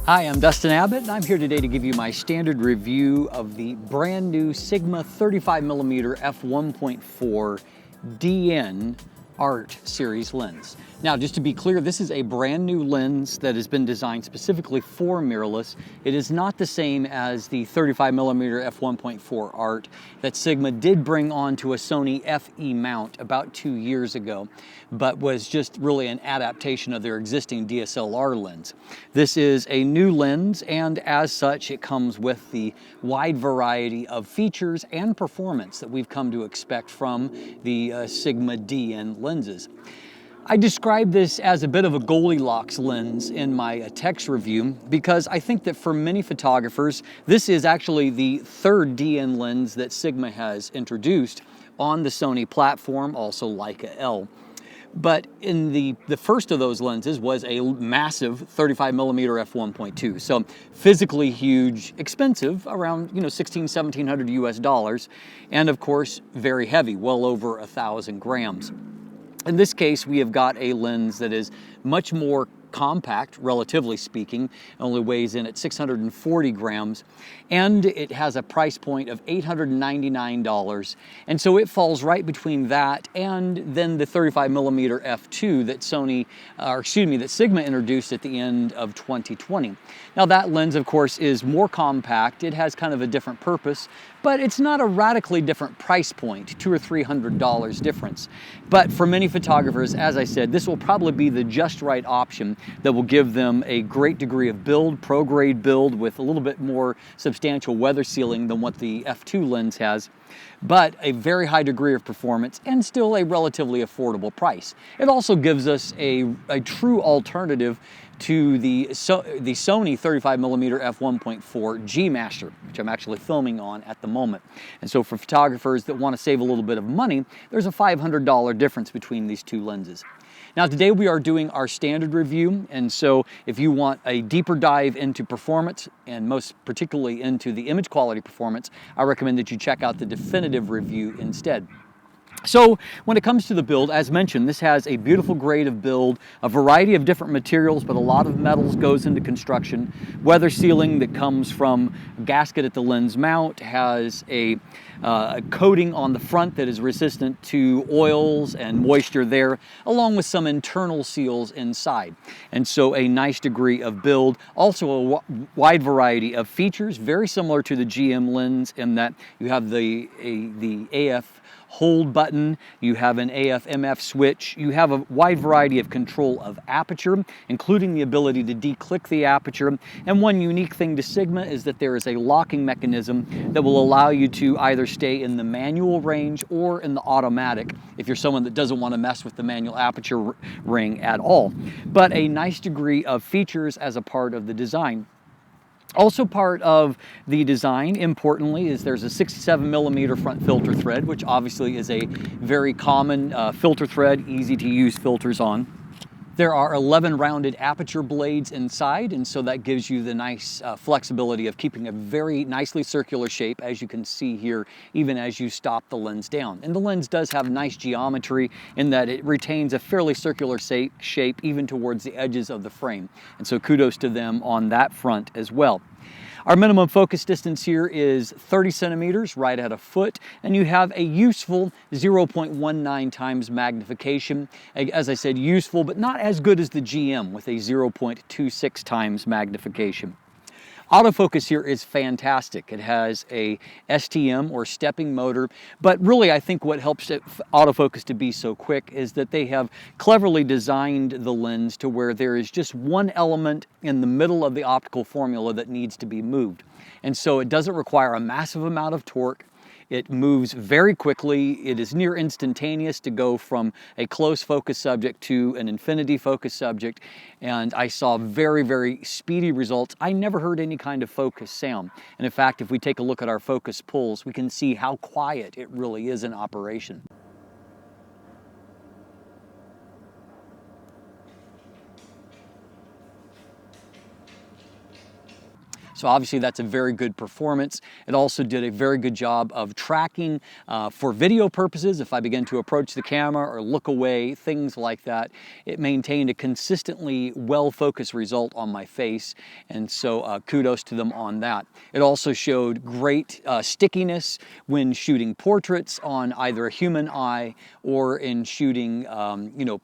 Hi, I'm Dustin Abbott, and I'm here today to give you my standard review of the brand new Sigma 35mm F1.4 DN Art Series lens. Now, just to be clear, this is a brand new lens that has been designed specifically for mirrorless. It is not the same as the 35mm F1.4 Art that Sigma did bring onto a Sony FE mount about 2 years ago, but was just really an adaptation of their existing DSLR lens. This is a new lens, and as such, it comes with the wide variety of features and performance that we've come to expect from the Sigma DN lenses. I describe this as a bit of a Goldilocks lens in my text review because I think that for many photographers, this is actually the third DN lens that Sigma has introduced on the Sony platform, also Leica L. But in the first of those lenses was a massive 35mm f1.2. So physically huge, expensive, around $1,600–1,700 US, and of course very heavy, well over 1,000 grams. In this case, we have got a lens that is much more compact, relatively speaking, only weighs in at 640 grams, and it has a price point of $899, and so it falls right between that and then the 35mm f2 that Sigma introduced at the end of 2020. Now that lens, of course, is more compact. It has kind of a different purpose, but it's not a radically different price point, $200 or $300 difference. But for many photographers, as I said, this will probably be the just right option that will give them a great degree of build, pro-grade build with a little bit more substantial weather sealing than what the f2 lens has, but a very high degree of performance and still a relatively affordable price. It also gives us a true alternative to the Sony 35mm f1.4 G Master, which I'm actually filming on at the moment. And so for photographers that want to save a little bit of money, there's a $500 difference between these two lenses. Now today we are doing our standard review, and so if you want a deeper dive into performance, and most particularly into the image quality performance, I recommend that you check out the definitive review instead. So when it comes to the build, as mentioned, this has a beautiful grade of build, a variety of different materials, but a lot of metals goes into construction. Weather sealing that comes from a gasket at the lens mount, has a coating on the front that is resistant to oils and moisture there, along with some internal seals inside. And so a nice degree of build, also a wide variety of features, very similar to the GM lens in that you have the AF hold button, you have an AF/MF switch, you have a wide variety of control of aperture, including the ability to declick the aperture. And one unique thing to Sigma is that there is a locking mechanism that will allow you to either stay in the manual range or in the automatic if you're someone that doesn't want to mess with the manual aperture ring at all. But a nice degree of features as a part of the design. Also part of the design, importantly, is there's a 67mm front filter thread, which obviously is a very common filter thread, easy to use filters on. There are 11 rounded aperture blades inside, and so that gives you the nice flexibility of keeping a very nicely circular shape, as you can see here, even as you stop the lens down. And the lens does have nice geometry in that it retains a fairly circular shape even towards the edges of the frame. And so kudos to them on that front as well. Our minimum focus distance here is 30 centimeters, right at a foot, and you have a useful 0.19 times magnification. As I said, useful, but not as good as the GM with a 0.26 times magnification. Autofocus here is fantastic. It has a STM or stepping motor, but really I think what helps autofocus to be so quick is that they have cleverly designed the lens to where there is just one element in the middle of the optical formula that needs to be moved. And so it doesn't require a massive amount of torque. It moves very quickly. It is near instantaneous to go from a close focus subject to an infinity focus subject. And I saw very, very speedy results. I never heard any kind of focus sound. And in fact, if we take a look at our focus pulls, we can see how quiet it really is in operation. So obviously that's a very good performance. It also did a very good job of tracking for video purposes. If I begin to approach the camera or look away, things like that, it maintained a consistently well-focused result on my face. And so kudos to them on that. It also showed great stickiness when shooting portraits on either a human eye or in shooting,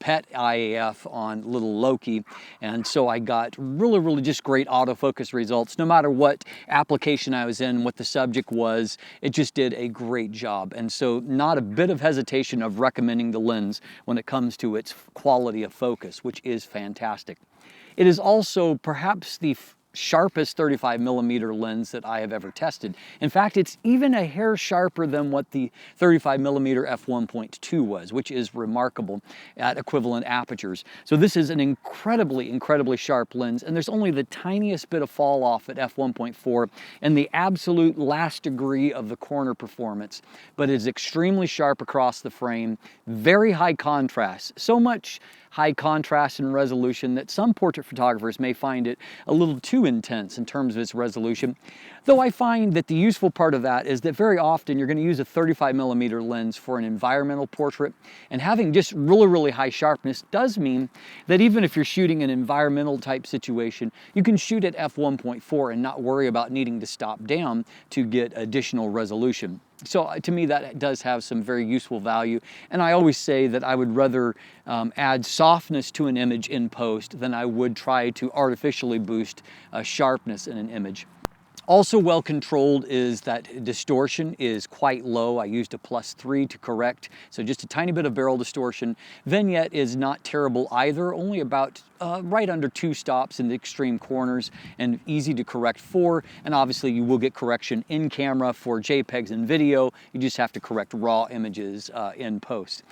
pet IAF on little Loki. And so I got really just great autofocus results. No matter what application I was in, what the subject was, it just did a great job. And so not a bit of hesitation of recommending the lens when it comes to its quality of focus, which is fantastic. It is also perhaps the sharpest 35mm lens that I have ever tested. In fact, it's even a hair sharper than what the 35mm F1.2 was, which is remarkable at equivalent apertures. So this is an incredibly sharp lens, and there's only the tiniest bit of fall off at F1.4 and the absolute last degree of the corner performance, but it's extremely sharp across the frame, very high contrast, so much high contrast and resolution that some portrait photographers may find it a little too intense in terms of its resolution. Though I find that the useful part of that is that very often you're going to use a 35mm lens for an environmental portrait, and having just really high sharpness does mean that even if you're shooting an environmental type situation, you can shoot at f1.4 and not worry about needing to stop down to get additional resolution. So to me, that does have some very useful value. And I always say that I would rather add softness to an image in post than I would try to artificially boost sharpness in an image. Also well controlled is that distortion is quite low. I used a +3 to correct, so just a tiny bit of barrel distortion. Vignette is not terrible either, only about right under 2 stops in the extreme corners and easy to correct for. And obviously you will get correction in camera for JPEGs and video. You just have to correct raw images in post.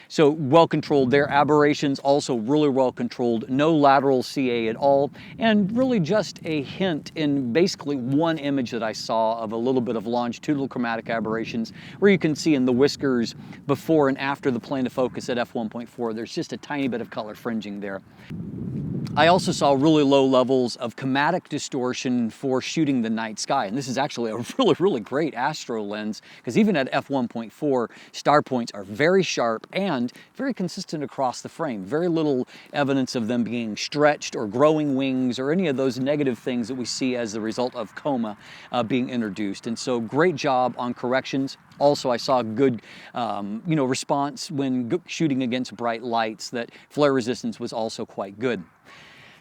So well controlled there. Aberrations also really well controlled. No lateral CA at all, and really just a hint in basically one image that I saw of a little bit of longitudinal chromatic aberrations, where you can see in the whiskers before and after the plane of focus at f1.4, there's just a tiny bit of color fringing there. I also saw really low levels of chromatic distortion for shooting the night sky. And this is actually a really great astro lens, because even at f1.4, star points are very sharp and very consistent across the frame. Very little evidence of them being stretched or growing wings or any of those negative things that we see as the result of coma being introduced. And so great job on corrections. Also, I saw good, response when shooting against bright lights, that flare resistance was also quite good.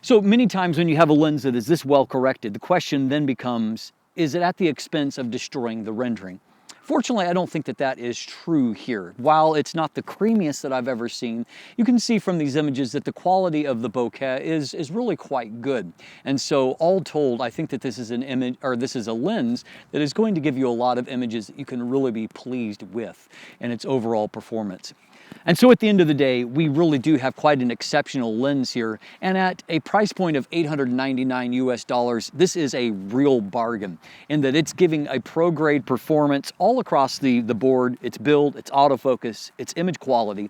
So many times when you have a lens that is this well corrected, the question then becomes, is it at the expense of destroying the rendering? Fortunately, I don't think that that is true here. While it's not the creamiest that I've ever seen, you can see from these images that the quality of the bokeh is really quite good. And so all told, I think that this is an image, or this is a lens that is going to give you a lot of images that you can really be pleased with in its overall performance. And so at the end of the day, we really do have quite an exceptional lens here. And at a price point of $899 US, this is a real bargain in that it's giving a pro-grade performance all across the board, its build, its autofocus, its image quality,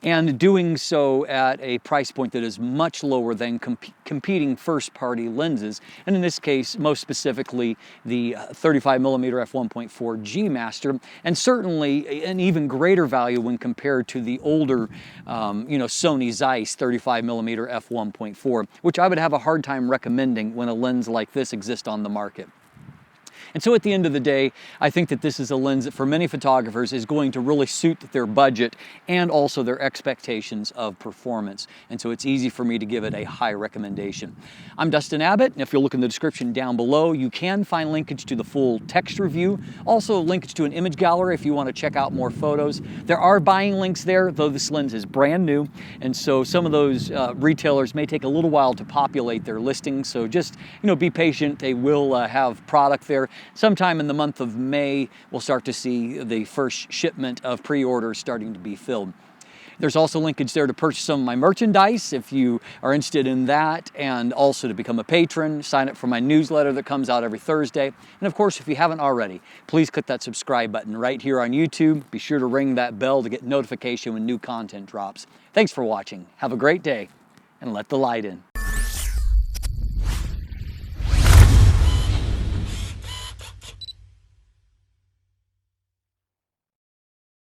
and doing so at a price point that is much lower than competing first-party lenses, and in this case, most specifically, the 35mm f1.4 G Master, and certainly an even greater value when compared to the older, Sony Zeiss 35mm f1.4, which I would have a hard time recommending when a lens like this exists on the market. And so at the end of the day, I think that this is a lens that for many photographers is going to really suit their budget and also their expectations of performance. And so it's easy for me to give it a high recommendation. I'm Dustin Abbott, and if you look in the description down below, you can find linkage to the full text review. Also linkage to an image gallery if you want to check out more photos. There are buying links there, though this lens is brand new. And so some of those retailers may take a little while to populate their listings. So just, be patient. They will have product there. Sometime in the month of May, we'll start to see the first shipment of pre-orders starting to be filled. There's also linkage there to purchase some of my merchandise if you are interested in that, and also to become a patron, sign up for my newsletter that comes out every Thursday. And of course, if you haven't already, please click that subscribe button right here on YouTube. Be sure to ring that bell to get notification when new content drops. Thanks for watching. Have a great day, and let the light in.